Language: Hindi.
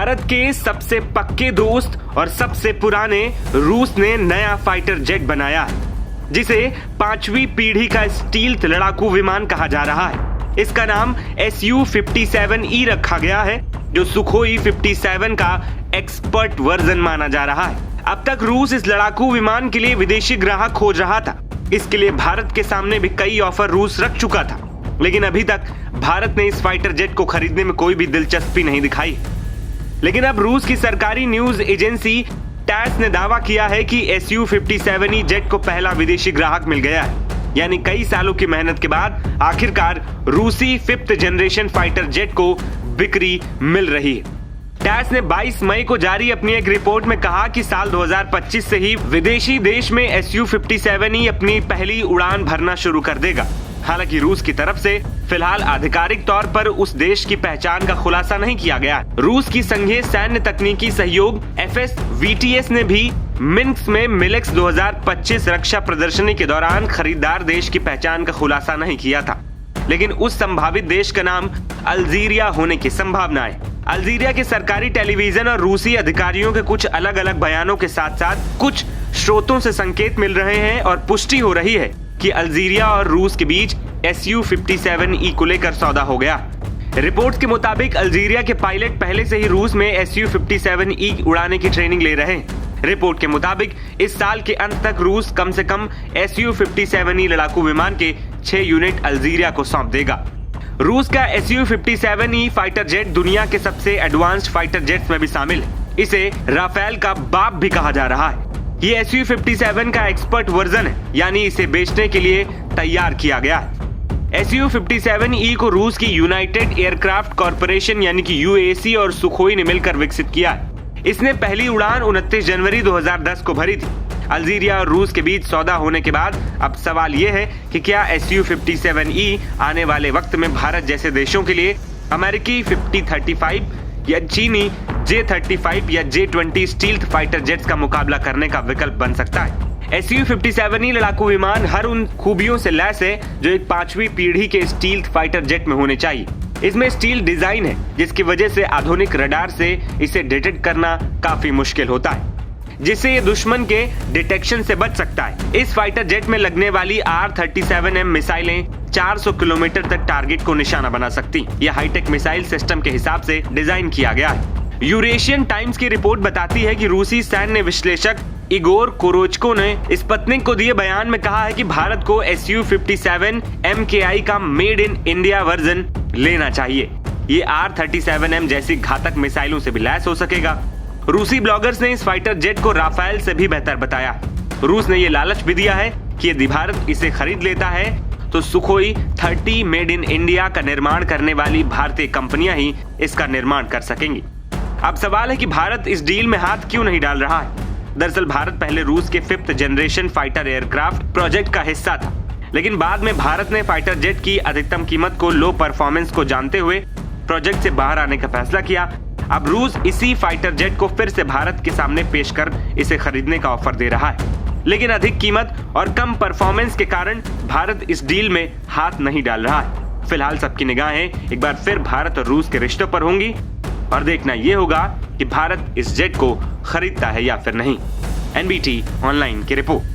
भारत के सबसे पक्के दोस्त और सबसे पुराने रूस ने नया फाइटर जेट बनाया है, जिसे 5वीं पीढ़ी का स्टील्थ लड़ाकू विमान कहा जा रहा है। इसका नाम Su-57E रखा गया है, जो सुखोई 57 का एक्सपर्ट वर्जन माना जा रहा है। अब तक रूस इस लड़ाकू विमान के लिए विदेशी ग्राहक खोज रहा था। इसके लिए भारत के सामने भी कई ऑफर रूस रख चुका था, लेकिन अभी तक भारत ने इस फाइटर जेट को खरीदने में कोई भी दिलचस्पी नहीं दिखाई। लेकिन अब रूस की सरकारी न्यूज एजेंसी टैस ने दावा किया है कि Su-57E जेट को पहला विदेशी ग्राहक मिल गया है, यानी कई सालों की मेहनत के बाद आखिरकार रूसी 5th जनरेशन फाइटर जेट को बिक्री मिल रही है। टैस ने 22 मई को जारी अपनी एक रिपोर्ट में कहा कि साल 2025 से ही विदेशी देश में Su-57E अपनी पहली उड़ान भरना शुरू कर देगा। हालांकि रूस की तरफ से फिलहाल आधिकारिक तौर पर उस देश की पहचान का खुलासा नहीं किया गया। रूस की संघीय सैन्य तकनीकी सहयोग FSVTS ने भी मिन्स्क में मिलेक्स 2025 रक्षा प्रदर्शनी के दौरान खरीदार देश की पहचान का खुलासा नहीं किया था, लेकिन उस संभावित देश का नाम अल्जीरिया होने की संभावना है। अल्जीरिया के सरकारी टेलीविजन और रूसी अधिकारियों के कुछ अलग अलग बयानों के साथ साथ कुछ स्रोतों से संकेत मिल रहे हैं और पुष्टि हो रही है कि अल्जीरिया और रूस के बीच Su-57E को लेकर सौदा हो गया। रिपोर्ट के मुताबिक अल्जीरिया के पायलट पहले से ही रूस में Su-57E उड़ाने की ट्रेनिंग ले रहे हैं। रिपोर्ट के मुताबिक इस साल के अंत तक रूस कम से कम Su-57E लड़ाकू विमान के 6 यूनिट अल्जीरिया को सौंप देगा। रूस का Su-57E फाइटर जेट दुनिया के सबसे एडवांस्ड फाइटर जेट्स में भी शामिल है। इसे राफेल का बाप भी कहा जा रहा है। ये Su-57 का एक्सपर्ट वर्जन है, यानी इसे बेचने के लिए तैयार किया गया है। Su-57E को रूस की यूनाइटेड एयरक्राफ्ट कॉरपोरेशन यानी कि UAC और सुखोई ने मिलकर विकसित किया है। इसने पहली उड़ान 29 जनवरी 2010 को भरी थी। अल्जीरिया और रूस के बीच सौदा होने के बाद अब सवाल यह है कि क्या Su-57E आने वाले वक्त में भारत जैसे देशों के लिए अमेरिकी 50-35 या चीनी J-35 या J-20 स्टील्थ फाइटर जेट्स का मुकाबला करने का विकल्प बन सकता है। Su-57E लड़ाकू विमान हर उन खूबियों से लैस है जो एक 5वीं पीढ़ी के स्टील्थ फाइटर जेट में होने चाहिए। इसमें स्टील डिजाइन है, जिसकी वजह से आधुनिक रडार से इसे डिटेक्ट करना काफी मुश्किल होता है, जिससे ये दुश्मन के डिटेक्शन से बच सकता है। इस फाइटर जेट में लगने वाली R-37M मिसाइलें 400 किलोमीटर तक टारगेट को निशाना बना सकती। यह हाईटेक मिसाइल सिस्टम के हिसाब से डिजाइन किया गया है। यूरेशियन टाइम्स की रिपोर्ट बताती है कि रूसी सैन्य विश्लेषक इगोर कोरोचको ने स्पुतनिक को दिए बयान में कहा है कि भारत को Su-57 MKI का मेड इन इंडिया वर्जन लेना चाहिए। ये R-37M जैसी घातक मिसाइलों से भी लैस हो सकेगा। रूसी ब्लॉगर्स ने इस फाइटर जेट को राफेल से भी बेहतर बताया। रूस ने ये लालच भी दिया है कि यदि भारत इसे खरीद लेता है तो सुखोई 30 मेड इन इंडिया का निर्माण करने वाली भारतीय कंपनियां ही इसका निर्माण कर सकेंगी। अब सवाल है कि भारत इस डील में हाथ क्यों नहीं डाल रहा है। दरअसल भारत पहले रूस के 5th generation fighter aircraft project का हिस्सा था, लेकिन बाद में भारत ने फाइटर जेट की अधिकतम कीमत को लो परफॉर्मेंस को जानते हुए प्रोजेक्ट से बाहर आने का फैसला किया। अब रूस इसी फाइटर जेट को फिर से भारत के सामने पेश कर इसे खरीदने का ऑफर दे रहा है, लेकिन अधिक कीमत और कम परफॉर्मेंस के कारण भारत इस डील में हाथ नहीं डाल रहा है। फिलहाल सबकी निगाहें एक बार फिर भारत और रूस के रिश्तों पर होंगी और देखना यह होगा कि भारत इस जेट को खरीदता है या फिर नहीं। NBT ऑनलाइन की रिपोर्ट।